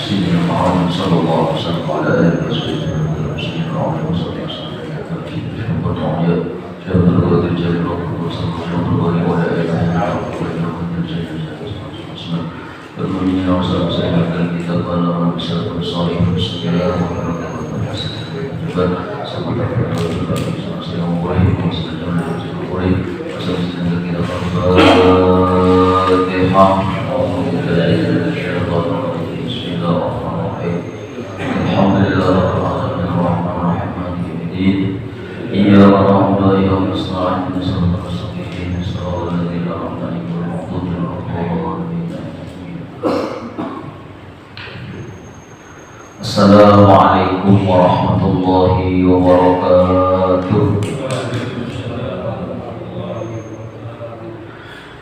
سيدنا محمد صلى الله عليه وسلم وعلى آله وصحبه وسلم وعلى وصحبه Assalamualaikum warahmatullahi wabarakatuh.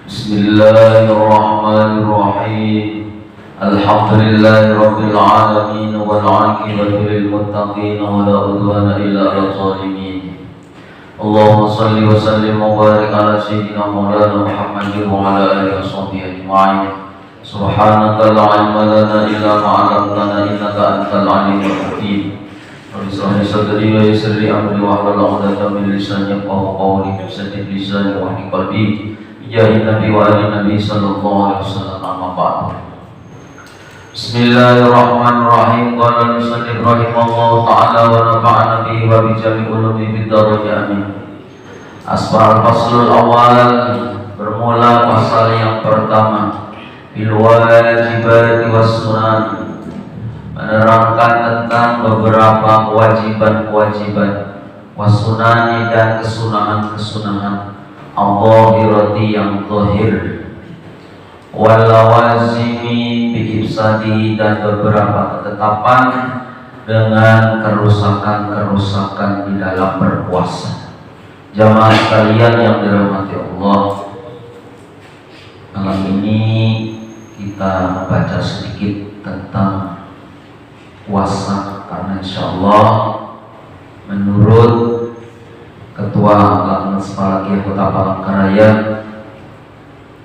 Bismillahirrahmanirrahim. Alhamdulillahi rabbil alamin wal 'aqibatu lil muttaqin wa la 'udwana illa 'alal zalimin. Allahumma shalli wa sallim wa barik ala sayyidina Maulana Muhammadin wa ala alihi washabbihi ajma'in. Subhanaka la ilma lana illa ma 'allamtana innaka antal 'alimul hakim. Rabbi shrah li sadri wa yassir li amri wahlul 'uqdatam min lisani yafqahu qawli. Saddid lisani wa hdi qalbi. Ya Nabi wa ali Nabi sallallahu alaihi wasallam, amma ba'd. Bismillahirrahmanirrahim. Qala al-musannif rahimahullahu ta'ala wa nafa'ana bihi wa bi jami'i ulumi fid dharaja amin. Asbal faslul awal, bermula pasal yang pertama. Bil wajibati was sunan, menerangkan tentang beberapa kewajiban-kewajiban, was sunani dan kesunahan-kesunahan, al-zahirati yang zahir, wal lawazimi bi ifsadi dan beberapa ketetapan dengan kerusakan-kerusakan di dalam berpuasa. Jamaah sekalian yang dirahmati Allah, malam ini kita baca sedikit tentang puasa, karena insyaallah menurut Ketua Lajnah Falakiyah Kota Palangkaraya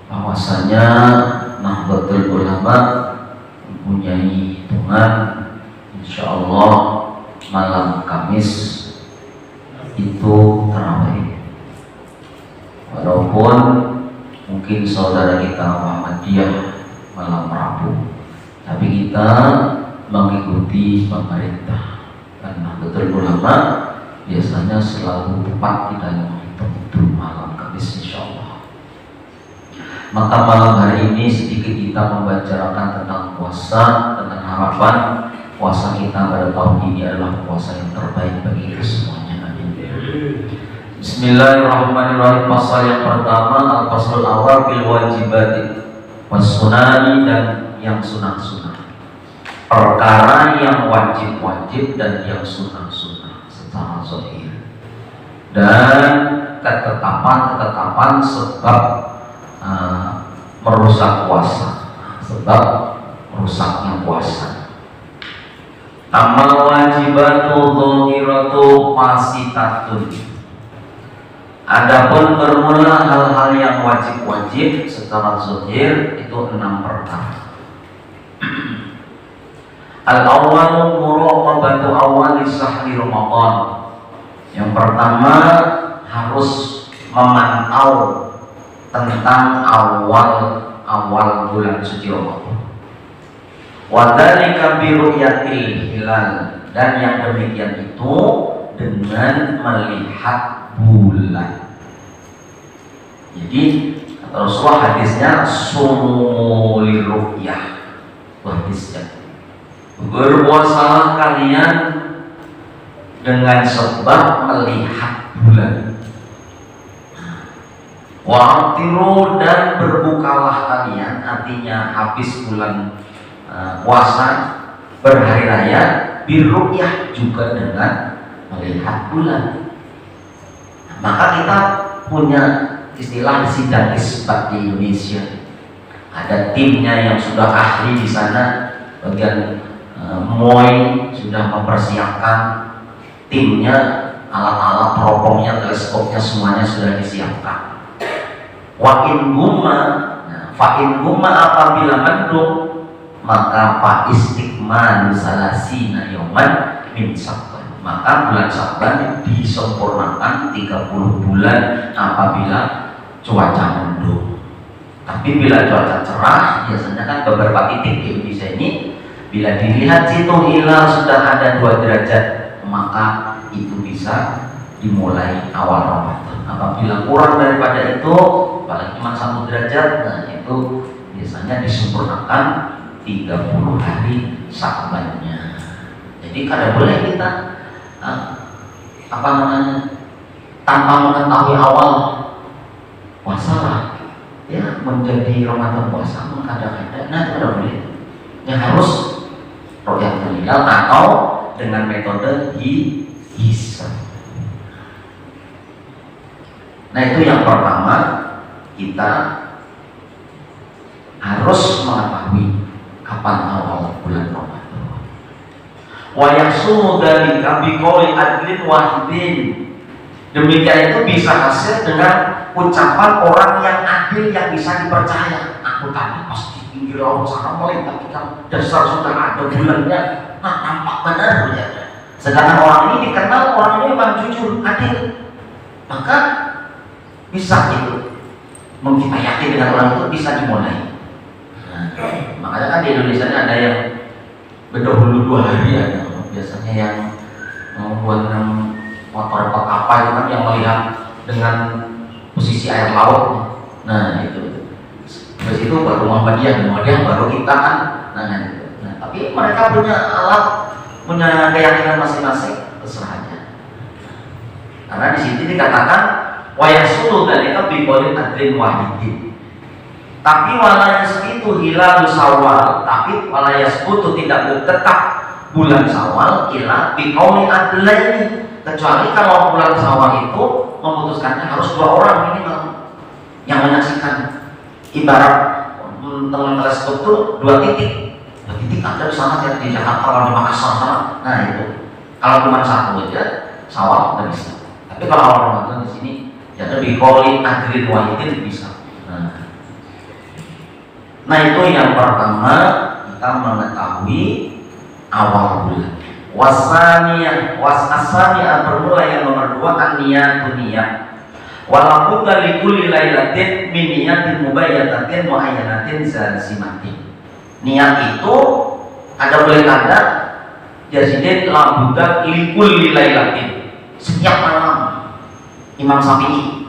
bahwasanya Nahdlatul Ulama mempunyai hitungan insyaallah malam Kamis itu tarawih. Walaupun mungkin saudara kita Muhammadiyah malam Rabu, tapi kita mengikuti pemerintah, karena Nahdlatul Ulama biasanya selalu tepat di dalam menghitung malam Kamis insyaallah. Maka malam hari ini sedikit kita membicarakan tentang puasa, dengan harapan puasa kita pada tahun ini adalah puasa yang terbaik bagi kita semuanya. Amin. Bismillahirrahmanirrahim. Pasal yang pertama, al-faslul awal bil wajibati was sunani, dan yang sunah-sunah, perkara yang wajib-wajib dan yang sunah-sunah secara zahir, dan ketetapan-ketetapan sebab merusak puasa, sebab merusaknya puasa. Amal wajibatu dhahiratu fasitatun. Adapun bermula hal-hal yang wajib-wajib secara zahir itu 6 perkara. Al-awwalu muraqabatu awwali syahri Ramadan. Yang pertama harus memantau tentang awal bulan suci Ramadan. Wa dzalika bi ru'yatil hilal, dan yang demikian itu dengan melihat bulan. Jadi kata Rasulullah hadisnya sumu liru'yah, hadisnya berpuasalah kalian dengan sebab melihat bulan. Wa'tiru, dan berbukalah kalian, artinya habis bulan puasa berhari raya, biru'yah juga dengan melihat bulan. Maka kita punya istilah sidang isbat di Indonesia. Ada timnya yang sudah ahli di sana, bagian MOI sudah mempersiapkan timnya, alat-alat teropongnya, teleskopnya, semuanya sudah disiapkan. Wa in gumma, fa in gumma apabila mendung, maka fa istiqmalu salasina yauman min Sya'ban, maka bulan Sya'ban disempurnakan 30 bulan apabila cuaca mendung. Tapi bila cuaca cerah, biasanya kan beberapa titik di Indonesia ini, bila dilihat situ hilal sudah ada 2 derajat, maka itu bisa dimulai awal Ramadan. Apabila kurang daripada itu, paling cuma 1 derajat, nah itu biasanya disempurnakan 30 hari Sya'bannya. Jadi kada boleh kita tanpa mengetahui awal puasa lah, ya menjadi Ramadan puasa mengada-ngada, nah itu kada boleh. Yang harus ru'yatul hilal atau dengan metode hisab. Nah itu yang pertama, kita harus mengetahui kapan awal bulan Ramadan. Wa yahsulu dzalika biqauli adlin wahidin. Demikian itu bisa hasil dengan ucapan orang yang adil yang bisa dipercaya. Aku tadi pas di pinggir laut sana melihat kita dasar sudah ada bulannya, nah tampak benar ya. Sedangkan orang ini dikenal orang ini memang jujur, adil, maka bisa itu kita yakin dengan orang itu bisa dimulai. Makanya kan di Indonesia ada yang berdahulu 2 hari ada, biasanya yang membuat motor kapal itu kan yang melihat dengan posisi air laut. Nah itu, terus itu baru Muhammadiyah baru kita kan. Nah tapi mereka punya alat, punya keyakinan masing-masing, terserah aja. Karena di sini dikatakan wa yasulu dzalika bi qoulin adlin wahidin. Tapi walayas itu hilal Syawal, tapi walayas itu tidak tetap bulan Syawal ila biqauli adlaini, kecuali kalau bulan Syawal itu memutuskannya harus 2 orang minimal yang menyaksikan. Ibarat teman teleskop itu 2 titik ada di sana di Jakarta, kalau di Makassar sana. Nah itu kalau cuma 1 aja Syawal nggak bisa. Tapi kalau awal Ramadan di sini jadi biqauli adlin wahidin bisa. Nah itu yang pertama, kita mengetahui awal bulan. Wasaniyah bermula yang nomor 2 an-niyatun niyat. Walaupun likulli lailatin min niyatin mubayyatatin muayyanatin zalsimatin. Niat itu ada boleh tanda jadi labudan likulli lailatin, setiap malam. Imam Syafi'i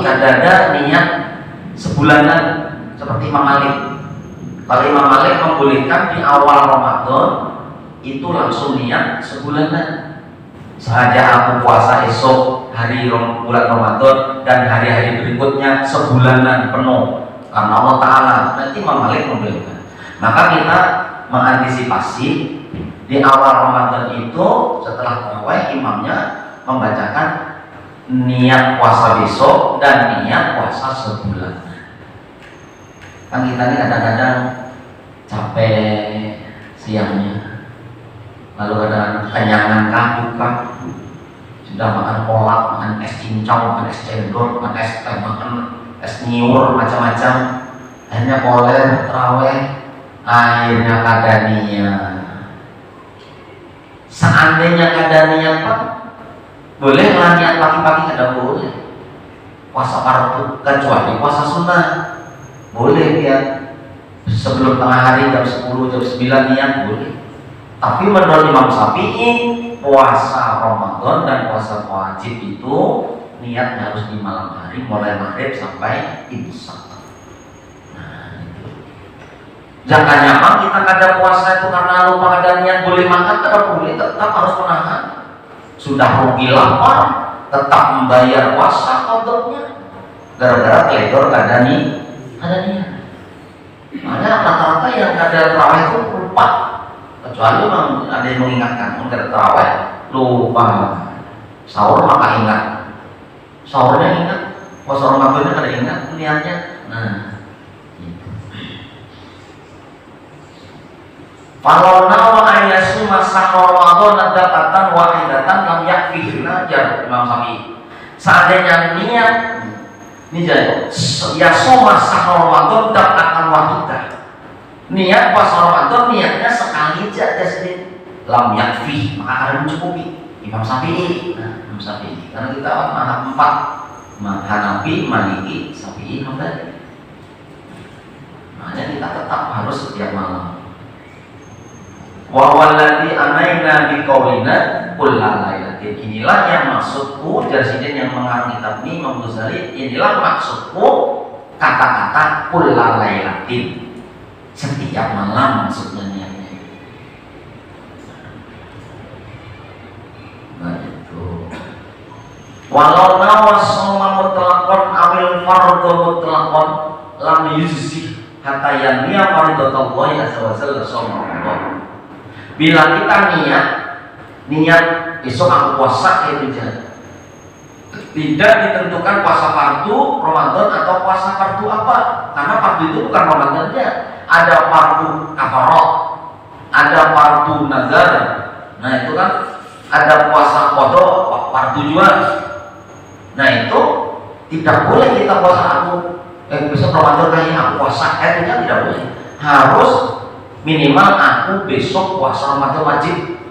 kadang-kadang niat sebulanan seperti Imam Malik. Kalau Imam Malik membolehkan di awal Ramadan itu langsung niat sebulanan. Saja aku puasa esok hari bulan Ramadan dan hari-hari berikutnya sebulanan penuh karena Allah Ta'ala. Nanti Imam Malik membolehkan. Maka kita mengantisipasi di awal Ramadan itu setelah tarawih imamnya membacakan niat puasa besok dan niat puasa sebulan. Kan kita ini kadang-kadang capek siangnya, lalu kadang kenyangan kabut, sudah makan kolak, makan es cincau, makan es cendol, makan es teh, makan es niur, macam-macam. Akhirnya koler, terawih, akhirnya kadania. Seandainya kadania Pak, boleh lah niat pagi-pagi, kada boleh. Puasa fardu kecuali puasa sunnah. Boleh ya sebelum tengah hari jam 10, jam 9 niat boleh. Tapi menurut Imam Syafi'i puasa Ramadan dan puasa wajib itu niatnya harus di malam hari mulai maghrib sampai imsak. Nah itu. Jangan nyaman kita kada puasa itu karena lupa ada niat boleh makan, kada boleh, tetap harus menahan. Sudah rugi lapar, tetap membayar puasa kodoknya. Gara-gara teledor kada niat. Makanya rata-rata yang ada terawih itu lupa, kecuali memang ada yang mengingatkan. Ada terawih lupa, sahur maka ingat, sahurnya ingat, puasa Ramadannya kada ingat niatnya. Nah, gitu. Kalau nawa ayasuma sahur Ramadan dapatan wahidatan lam yakfi jar Imam Syafi'i. Seandainya niat ini jadi ya soma sahur Ramadan dapatan wahidah, Niat puasa Ramadan niatnya sekali aja sendiri. Lam yakfi, maka akan mencukupi. Imam Syafi'i, Imam Syafi'i. Karena kita mazhab 4, Hanafi, Maliki, Syafi'i, Hambali. Makanya kita tetap harus setiap malam. Wa walladzi anaina biqaulina kullalailatin. Inilah yang maksudku, jasiden yang mengarang kitab ini Imam Ghazali, inilah maksudku kata-kata kullalailatin. Setiap malam maksudnya niatnya. Nah itu. Walau nawasoma mutlaqan awil fardhu mutlaqan lam yuzzi hatta yanniya fardhatallahi azza wa jalla shoma. Bila kita niat besok aku puasa itu aja. Tidak ditentukan puasa fardu Ramadan atau puasa fardu apa? Karena fardu itu bukan Ramadannya. Ada fardu kafarah, ada fardu nazar. Nah itu kan ada puasa qada, fardu juga. Nah itu tidak boleh kita puasa aku besok Ramadan kayaknya aku puasa itu tidak boleh. Harus minimal aku besok puasa Ramadan wajib.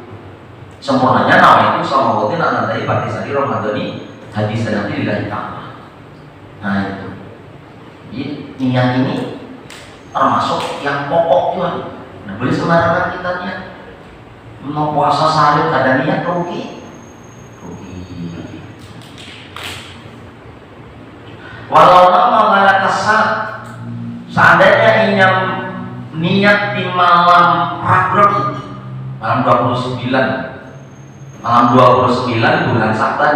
Sempurnanya nama itu sama waktu nanti batis hari Ramadhani hadis nanti lillahi ta'ala. Nah itu. Jadi niat ini termasuk yang pokok juga. Nah boleh sembarangan kitanya. Mau puasa sehari ada niat rugi. Walau nama wala kesat, seandainya ingin niat di malam Ramadan, malam 29 bulan Sa'ban,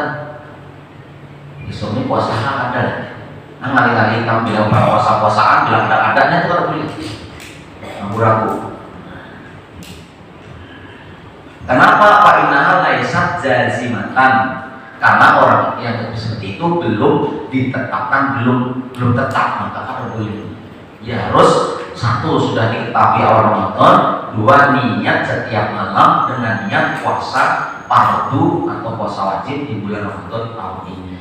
besoknya puasa ada. Nah kali-kali kamu bilang puasa-puasaan, bilang ada-adanya itu kan boleh. Ragu-ragu. Kenapa? Pak Inahal laisat jazimatan. Karena orang yang seperti itu belum ditetapkan, belum tetap, maka kan boleh. Ya harus satu sudah diketahui awal Ramadan, dua niat setiap malam dengan niat puasa fardu atau puasa wajib di bulan Ramadan tahun ini.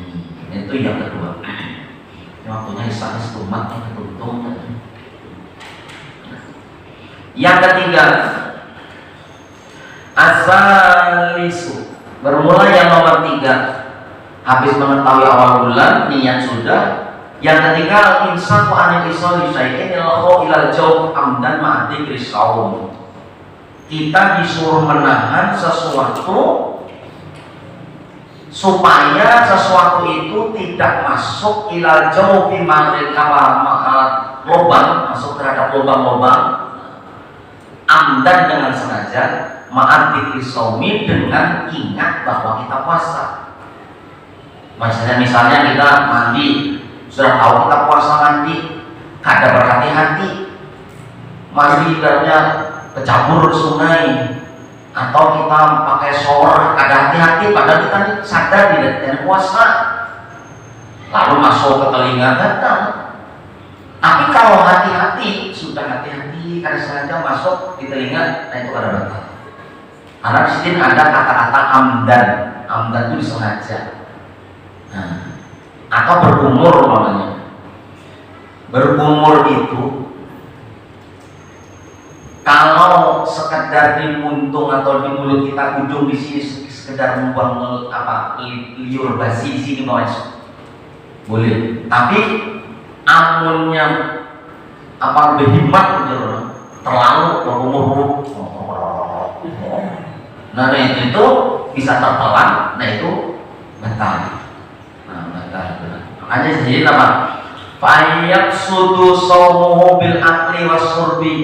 Itu yang kedua. Waktunya isanya setumat yang ketuntung. Yang ketiga, asalisu. Bermula yang nomor 3, habis mengetahui awal bulan, niat sudah. Yang ketiga, insaku anil isoli syai'in ilho ilal jauh amdan ma'ati krisaum. Kita disuruh menahan sesuatu supaya sesuatu itu tidak masuk ilal jauh bimaril lubang, masuk terhadap lubang-lubang amdan dengan sengaja ma'at dikri saumi dengan ingat bahwa kita puasa. Misalnya kita mandi, sudah tahu kita puasa mandi, kada berhati-hati, mandi ibaratnya kecabur sungai, atau kita pakai shower kada hati-hati, padahal kita sadar tidak puasa, lalu masuk ke telinga datang. Tapi kalau hati-hati, sudah hati-hati, kada sengaja masuk di telinga, nah itu kada batal. Karena di sini ada kata-kata amdan itu disengaja. Nah, atau berumur namanya. Berumur itu kalau sekedar di muntung atau di mulut kita ujung di sini sekedar membuang liur basi di sini boleh. Tapi amunnya berhemat terlalu berumur. Nah itu bisa tertelan, nah itu batal. Makanya jadi apa? Fayak sudu somuhu bil akli wasurbi,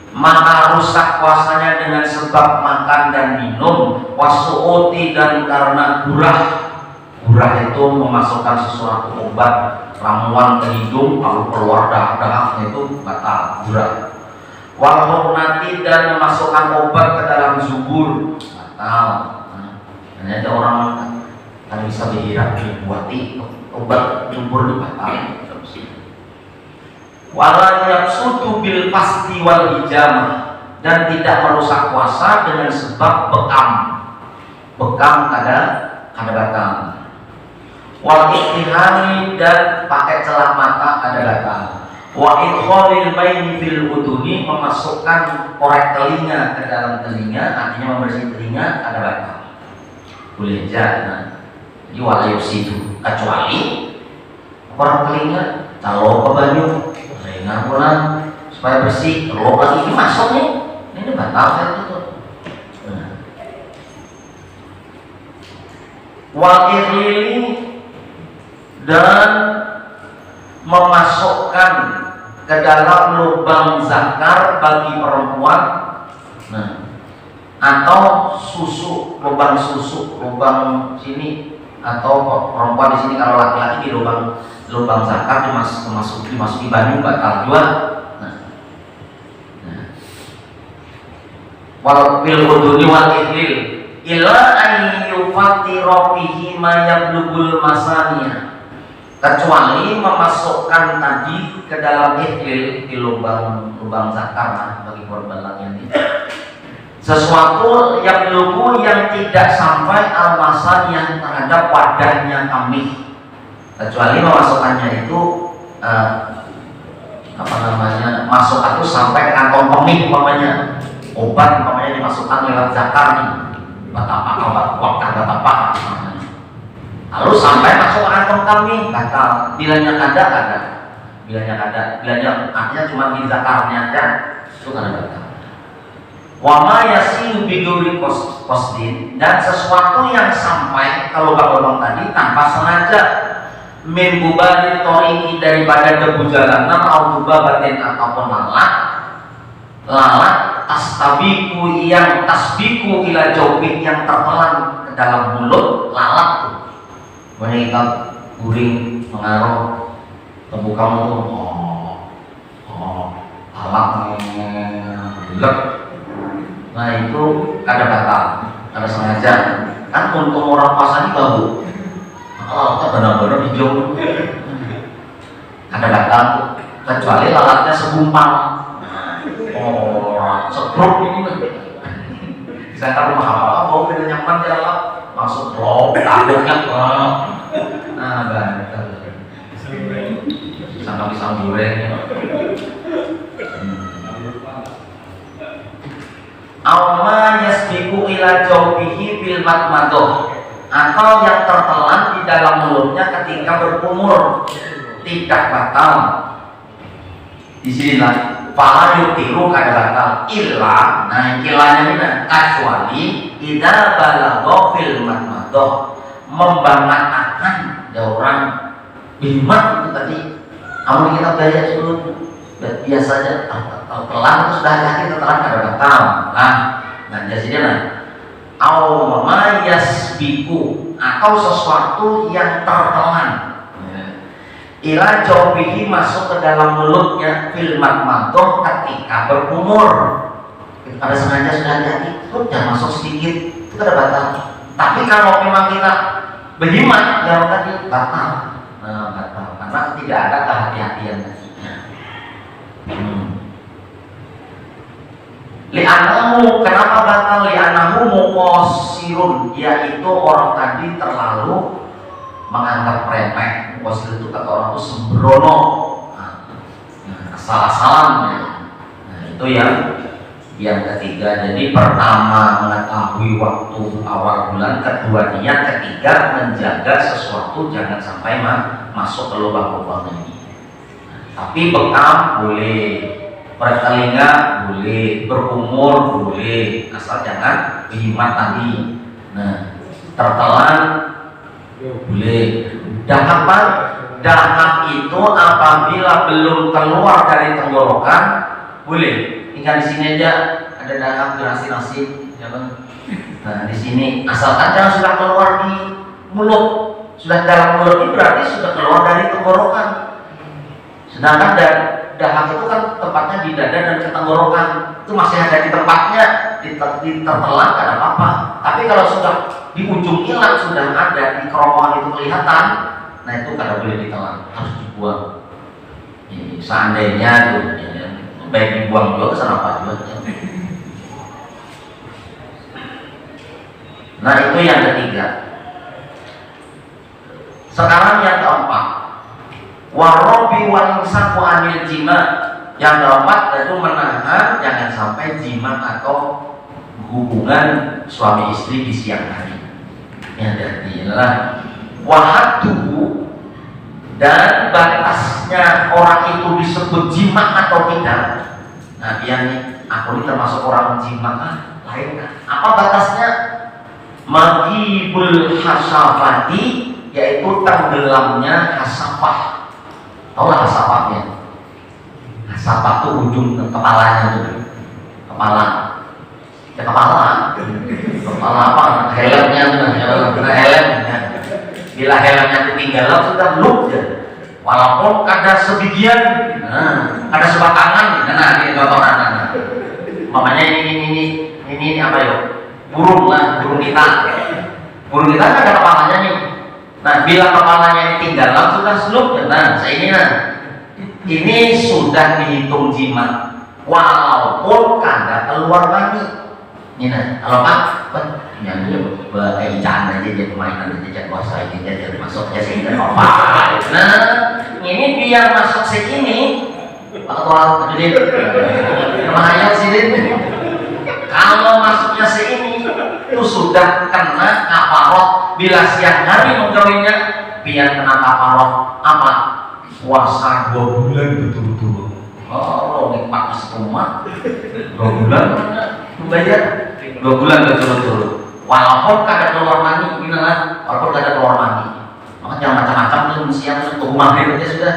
maka rusak puasanya dengan sebab makan dan minum, wasuuti dan karena gurah. Gurah itu memasukkan sesuatu obat ramuan ke hidung lalu keluar dahak-dahak, itu batal gurah. Walhurnati dan memasukkan obat ke dalam zubur, batal. Hanya ada orang kan bisa dihirap dibuati obat jumur di batal. Wala yaqsudu bil fasti wal hijamah, dan tidak merusak puasa dengan sebab bekam kada batal. Wal iktihami, dan pakai celak mata kada batal. Wa idkhalil maini fil uduni, memasukkan korek telinga ke dalam telinga, artinya membersih telinga, ada batal. Boleh aja. Nah, jadi wala yusidu, kecuali korek telinga taruh ke banyu, ringan pulang supaya bersih, terus lagi ini masuk nih, ini batal saya tutup. Nah. Wal ihlili, dan memasukkan ke dalam lubang zakar bagi perempuan, nah, atau susu, lubang susu, lubang sini, atau perempuan di sini, kalau laki-laki di lubang zakar dimasuki banyu batal juga. Wal bil uduni wal ihlil ila an yufatira bihi ma yablugul masaniya, kecuali memasukkan tadi ke dalam ihlil di lubang zakar bagi korban laki-laki sesuatu yang lugu yang tidak sampai almasannya terhadap wadahnya kami, kecuali memasukkannya itu masukkan itu sampai ke kantong kemih, obat dimasukkan lewat zakar nih, obat apa, lalu sampai masuk ke kantong kami batal. Bilanya kada, bilanya artinya cuma di zakarnya aja, itu kada batal. Wama yasilu biduri qasdin, dan sesuatu yang sampai kalau lubang tadi tanpa sengaja, min bubari toriki, daripada debu jalanan, atau batin ataupun lalat tasbiku ila jawbik, yang tertelan ke dalam mulut lalat tuh. Mereka guring mengaruh tubuh kamu lalat bulat. Nah itu kada batal, kada sengaja. Kan untung orang puasa ini bau, lalatnya benar-benar hijau, kada batal, kecuali lalatnya segumpal. Sebruk ini saya tahu mahal, bau tidak nyaman di lalat, langsung blok, takutnya nah batal. Sampai pisang goreng. Auma yasbiku ila jawbihi bil matmadoh, atau yang tertelan di dalam mulutnya ketika berkumur, tidak batal. Di sinilah fala yutiru kada batal illa, nah ilahnya ini kecuali idza balagha fil matmadoh, membangatakan ada orang bimat itu tadi. Amun kita belajar dulu biasanya telan itu sudah yakin telan kada batal. Nah jadinya auma yasbiku, atau sesuatu yang tertelan ila jawbihi, masuk ke dalam mulutnya, fil matmadoh, ketika berkumur. Ada sengaja sudah hati-hati, sudah masuk sedikit, itu kada batal. Tapi kalau memang kita berjimat yang tadi batal, batal karena tidak ada kehati-hatian. Li'anahu, kenapa batal? Li'anahu muqasirun, yaitu orang tadi terlalu menganggap remeh. Muqasir itu kata orang itu sembrono, asal-asalan. Nah itu yang ketiga. Jadi pertama mengetahui waktu awal bulan, kedua niat, ketiga menjaga sesuatu jangan sampai masuk ke lubang-lubang ini. Tapi bekam boleh, korek telinga boleh, berumur boleh, asal jangan berjimat tadi. Nah tertelan boleh. Dahapan, dahap itu apabila belum keluar dari tenggorokan boleh. Tinggal di sini aja ada dahap nasi, ya bang. Nah di sini asalkan jangan sudah keluar di mulut, sudah dalam mulut ini berarti sudah keluar dari tenggorokan. Sedangkan dahap itu kan tempatnya di dada dan ke tenggorokan, itu masih ada di tempatnya, tertelan kan apa-apa. Tapi kalau sudah di ujung ilat sudah ada, di kerongkongan itu kelihatan, nah itu kada boleh ditelan, harus dibuang. Seandainya tuh baik dibuang juga kenapa juga. Nah itu yang ketiga. Sekarang yang keempat, Warobi wa imsaku anil jima. Yang keempat itu menahan jangan sampai jima atau hubungan suami istri di siang hari. Yang adalah wahatuhu, dan batasnya orang itu disebut jima atau tidak. Nah, yang aku ini termasuk orang jima lain kan? Apa batasnya? Maghibul hasafati, yaitu tenggelamnya hasafah. Tahu lah hasafahnya? Hasafah itu ujung kepalanya tuh. Kepala apa? Helmnya helmnya. Bila helmnya ketinggalan sudah loop ya. Walaupun ada sebagian, ada sebatangan, ini contohnya. Mamanya ini apa ya? Burung kita. Burung kita kan ada kepalanya nih. Nah, bila kepalanya ini ketinggalan sudah slope ya. Nah, ini sudah dihitung jima. Walaupun kada keluar mani. Ini kalau Pak, nyanyi ikan aja jadi mainan aja jadi puasa ini jadi masuk aja sini apa? Nah, ini biar masuk sini, Pak Ketua jadi lumayan sini. Kalau masuknya sini itu sudah kena kafarot. Bila siang hari menggawinya, biar kena kafarot apa? Puasa 2 bulan betul-betul. Oh, nikmat semua 2 bulan bayar 2 bulan betul-betul. Walaupun kada keluar mani, walaupun kada keluar mani. Maka jangan macam-macam tuh siang untuk maghrib aja sudah.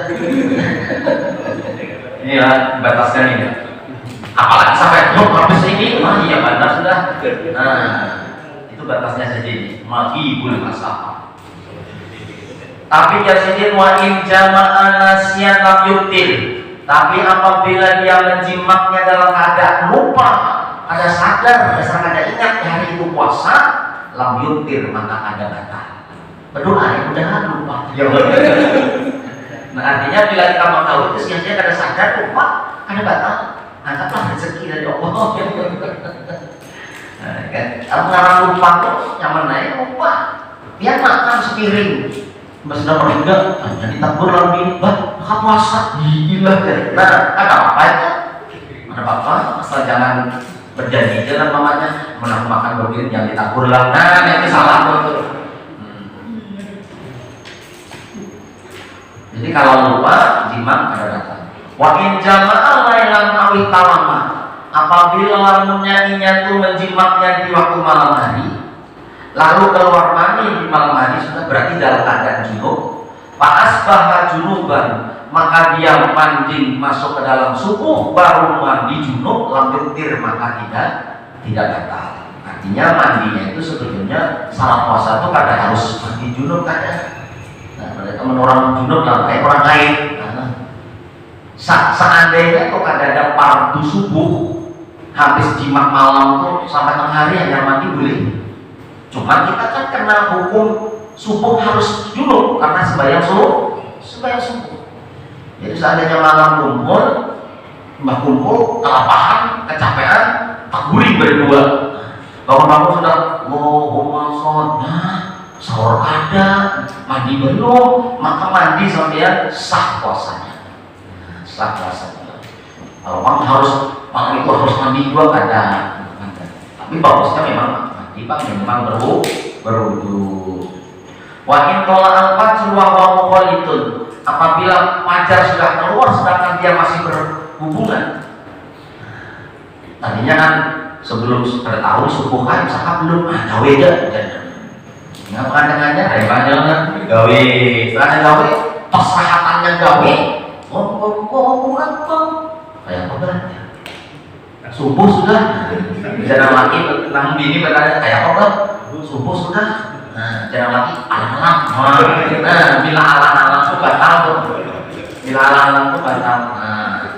Inilah batasnya ini. Apalagi sampai habis ini, iya benar sudah. Nah, itu batasnya saja ini. Maghibul hasafah. Tapi jasidin wa in jama'a nasiyan lam yubtil. Tapi apabila dia menjimaknya dalam keadaan lupa, ada sadar, ada ingat hari itu puasa, lam yubtil, maka ada batal. Berdoa ya mudahan lupa. Nah, artinya bila kita mengetahui itu siang-siang ada sadar lupa, ada batal. Anggaplah rezeki dari Allah. Nah, kan? Kalau lupa tuh yang menaik lupa. Dia makan sepiring. Mbak sudah meninggal, hanya ditegur lagi, bah, maka puasa. Gila kan? Nah, ada apa itu? Ada apa? Asal jangan berjanji jalan mamanya, menang makan begini yang ditegur lah. Nah, itu salah tuh. Jadi kalau lupa, jima ada datang. Wa in jama'a lailan awi talama. Apabila lamunnya itu menjimaknya di waktu malam hari, lalu keluar mani di malam hari, sudah berarti dalam keadaan junub. Fa asbaha junuban, maka dia mandi masuk ke dalam subuh baru mandi junub, lam yuftir, maka tidak batal. Artinya mandinya itu sebetulnya salah puasa itu kada harus mandi junub kada. Nah, mereka menurut junub lah kayak orang lain. Seandainya kok ada fardu subuh habis jimat malam tuh sampai tengah hari hanya mandi boleh. Cuma kita kan kena hukum subuh harus junub karena sembahyang subuh. Jadi seandainya malam kumpul kelapahan, kecapean, takburi berdua. Bangun sudah Allahumma sholli, sahur ada, mandi belum, maka mandi sampai sah puasanya. Kalau malam itu harus mandi juga kada. Tapi bagusnya memang mandi memang berwudu. Wa in tola al-fajr wa huwa mukhalidun. Apabila fajar sudah keluar sedangkan dia masih berhubungan. Tadinya kan sebelum tahu subuh kan sahab belum gawe aja. Ngapain dengannya? Banyak gawe. Setelah gawe, persahatannya gawe. Kayak apa berarti? Subuh sudah. Jangan lagi namun bini bertanya kayak apa? Subuh sudah. Nah, jangan lagi alam-alam. Nah, bila alam-alam itu batal tuh. Bila alam-alam itu batal. Nah.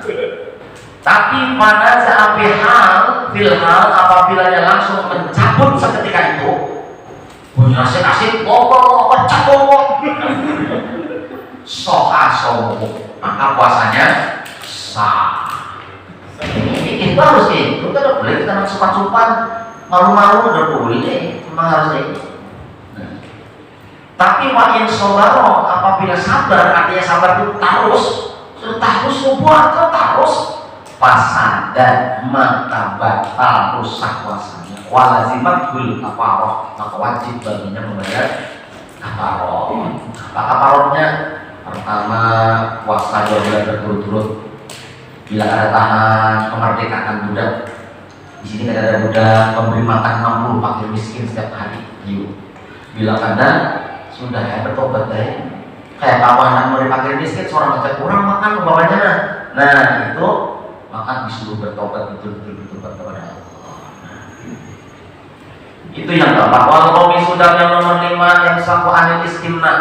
Tapi pada saat filhal apabila dia langsung mencabut seketika itu, punya asik-asik, cabut. Maka puasanya sah. Ini kita harus itu kan boleh kita supan-supan malu-malu udah boleh, memang harus ini. Tapi wa in sabaro, apabila sabar, artinya sabar itu terus puasa terus pasada maka batal rusak puasanya. Walazimatul kafaroh, maka wajib baginya membayar kafaroh. Apa kafarohnya? Pertama, puasa 2 bulan berturut-turut. Bila ada tahan, kemerdekaan budak. Di sini ada budak, memberi makan 60 fakir miskin setiap hari. Yuk. Bila ada sudah bertobat deh. Kayak kawanan memberi fakir miskin, seorang baca kurang makan bapaknya. Nah itu maka disuruh bertobat betul-betul bertobat kepada Allah. Itu yang keempat. Wal sudah yang nomor 5 yang saku anil istimna,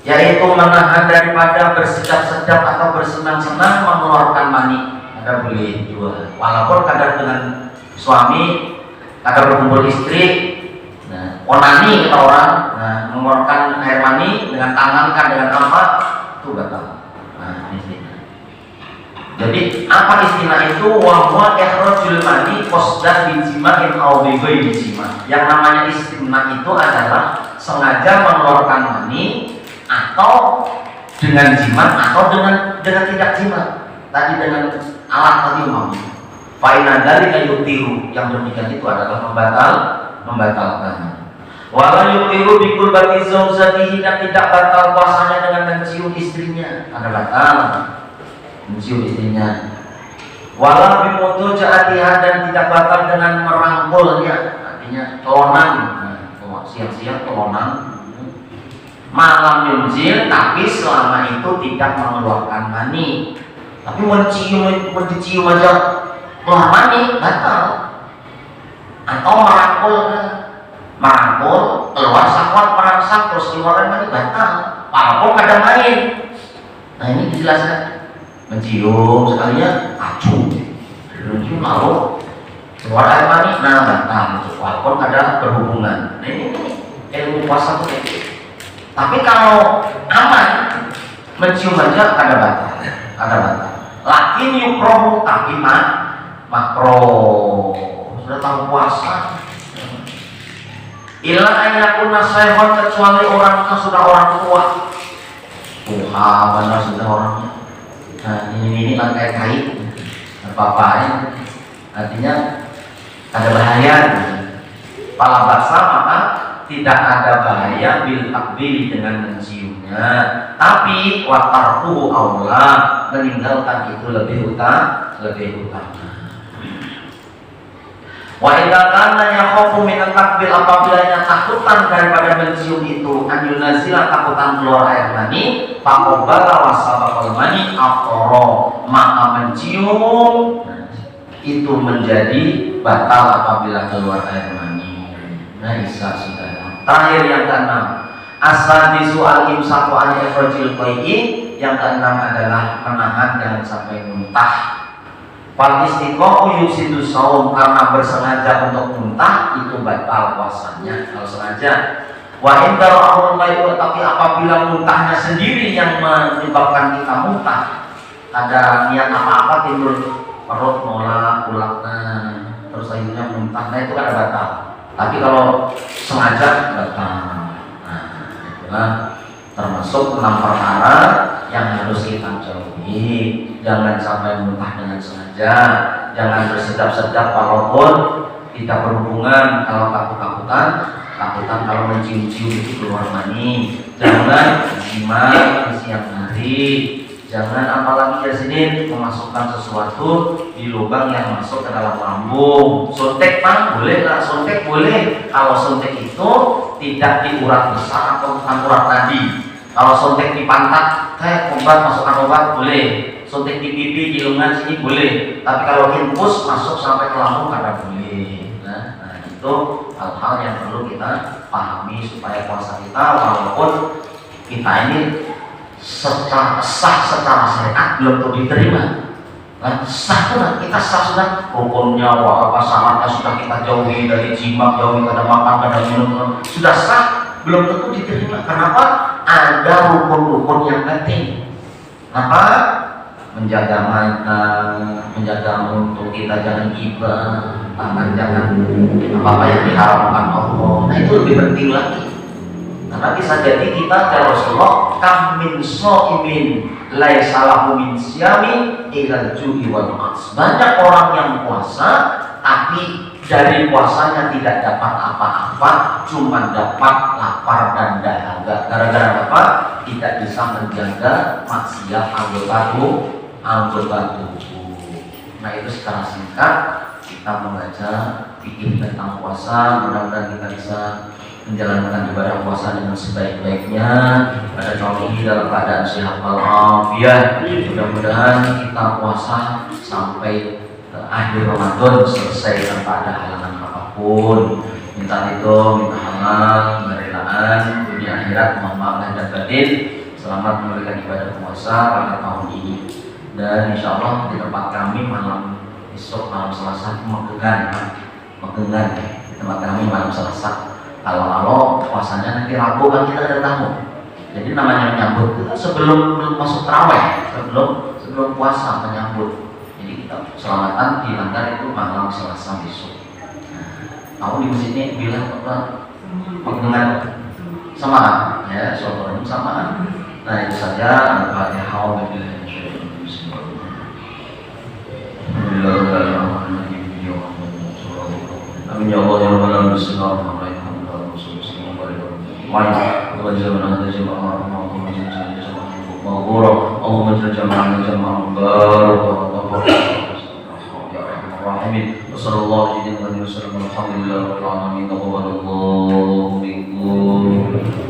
yaitu menahan daripada bersedap-sedap atau bersenang-senang mengeluarkan mani. Ada boleh juga, walaupun kadang dengan suami, kadang berkumpul istri, nah, onani kata orang, nah, mengeluarkan air mani dengan tangan kan dengan apa itu batal. Nah, ini. Jadi apa istilah itu? Wahwa ikhrajul mani qasdan bijima'in aw bighairi jima'. Yang namanya istimna itu adalah sengaja mengeluarkan mani atau dengan jima atau dengan tidak jima. Tadi dengan alat tadi umpamanya. Fa'ina dzalika yutiru, yang demikian itu adalah membatalkan. Wala yutiru bi qurbati zawjatihi, dan tidak batal puasanya dengan mencium istrinya. Ada batal mencium istrinya. Wala bimutu ja'atiha, dan tidak batal dengan merangkulnya, artinya kelonan. Nah, siang-siang kelonan. Malam yunzil, tapi selama itu tidak mengeluarkan mani. Tapi mencium aja keluar mani, batal. Atau merangkul keluar syahwat merangsang terus keluar mani, batal. Walaupun kadang main. Nah ini dijelaskan. Mencium sekalinya acuh, mencium lalu keluar air mani, nah batal. Walaupun ada berhubungan. Nah ini ilmu puasa itu. Tapi kalau aman, mencium aja ada batal. Lakin yukrohu, tapi makro. Sudah tahu puasa. Illa ayyakun nasayhon, kecuali orang sudah orang tua. Benar sudah orangnya. Nah ini pakai kain apa-apanya, artinya ada bahaya. Pala basah maka tidak ada bahaya bil takbir dengan menciumnya, tapi watarku aula, meninggalkan itu lebih utama. Wa idza kana yakhafu min takbir, apabila takutan daripada mencium itu, an yunazila, takutan keluar air mani, faqobala wasabaqal mani aqra, maka mencium itu menjadi batal apabila keluar air mani. Nah, isa sudah. Terakhir yang keenam, asadisu al-imsaku an ikhrajil qai'i, yang keenam adalah menahan jangan sampai muntah. Wal istiqohu yusidu saum, karena bersengaja untuk muntah itu batal puasanya kalau sengaja. Wa in dara'ul qai'u, tapi apabila muntahnya sendiri yang menyebabkan kita muntah, ada niat apa-apa timbul perut nolak, terus akhirnya muntah, nah itu kan batal. Tapi kalau sengaja batal. Nah, itulah termasuk 6 perkara yang harus kita jauhi. Jangan sampai muntah dengan sengaja, jangan bersedap-sedap walaupun tidak berhubungan. Kalau takutan kalau mencium-cium itu keluar mani. Jangan jima di siang hari. Jangan apalagi jasinin memasukkan sesuatu di lubang yang masuk ke dalam lambung. Suntik boleh nggak? Suntik boleh. Kalau suntik itu tidak di urat besar atau bukan urat nadi. Kalau suntik di pantat, masukkan obat boleh. Suntik di pipi, di lengan sini boleh. Tapi kalau infus masuk sampai ke lambung kada boleh. Nah itu hal-hal yang perlu kita pahami supaya puasa kita, walaupun kita ini sah secara syariat belum tentu diterima. Nah, kita sah sudah, hukumnya apa syaratnya sudah kita jauhi dari jima, jauhi kada makan, kada minum, sudah sah, belum tentu diterima. Kenapa? Ada rukun-rukun yang penting. Apa? Menjaga mata, menjaga mulut kita, jangan gibah, tangan jangan apa-apa yang diharamkan Allah. Nah itu lebih penting lagi. Nah Karena bisa jadi kita ya Rasulullah kam min shaimin laisa lahu min siyami ilal ju'i wal 'ats. Banyak orang yang puasa tapi dari puasanya tidak dapat apa-apa, cuma dapat lapar dan dahaga. Gara-gara apa? Tidak bisa menjaga maksiat anggota tubuh. Nah itu secara singkat kita membaca fikih tentang puasa. Mudah-mudahan kita bisa menjalankan ibadah puasa dengan sebaik-baiknya pada tahun ini dalam keadaan sehat walafiat. Mudah-mudahan kita puasa sampai akhir Ramadan selesai tanpa ada halangan apapun. Minta itu, minta halal, kerelaan, dunia akhirat, mohon maaf lahir dan batin. Selamat menunaikan ibadah puasa pada tahun ini. Dan insya Allah di tempat kami besok malam Selasa Magetan di tempat kami malam Selasa. Kalau puasanya nanti Rabu kan kita ada tamu. Jadi namanya menyambut kita sebelum masuk tarawih, sebelum puasa menyambut. Jadi kita selamatan di langgar itu malam Selasa besok. Aku di masjid ini bilang apa? Mengenal samaan, ya, soalnya samaan. Nah itu saja. Al-Fatihah. Amin ya Allah ya Rabbal alamin. Bismillahirrahmanirrahim. Allahumma jalla jama'ana jama'an barak. Wassalamualaikum warahmatullahi wabarakatuh.